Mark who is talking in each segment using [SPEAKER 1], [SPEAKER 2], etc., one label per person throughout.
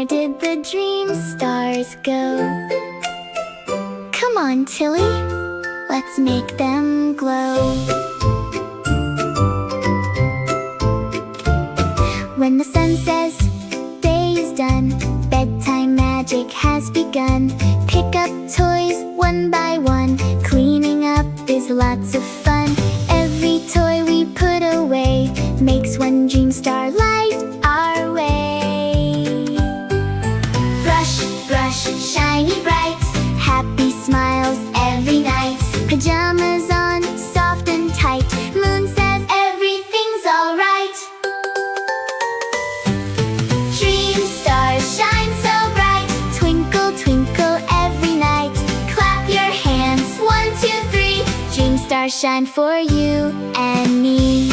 [SPEAKER 1] did the dream stars go? Come on, Tilly, let's make them glow. When the sun says day is done, bedtime magic has begun. Pick up toys one by one, cleaning up is lots of fun. Every toy we put away makes one dream star light our way. Brush, brush, shiny bright, happy smiles every night. Pajamas on, soft and tight, moon says everything's alright. Dream stars shine so bright, twinkle, twinkle every night. Clap your hands, 1, 2, 3, dream stars shine for you and me.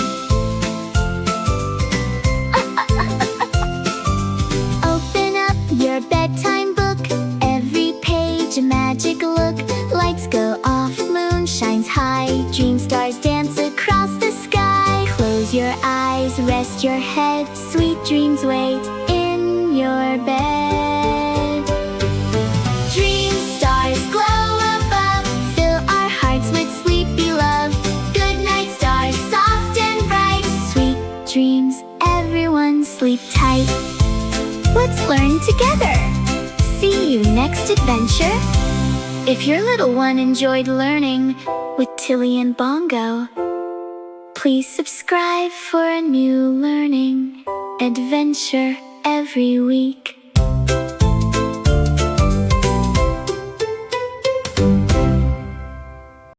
[SPEAKER 1] Open up your bedtime book, every page a magic look. Lights go off, moon shines high, dream stars dance across the sky. Close your eyes, rest your head, sweet dreams wait in your bed. Dream stars glow above, fill our hearts with sleepy love. Good night stars, soft and bright, sweet dreams, everyone sleep tight. Let's learn together. See you next adventure. If your little one enjoyed learning with Tilly and Bongo, please subscribe for a new learning adventure every week.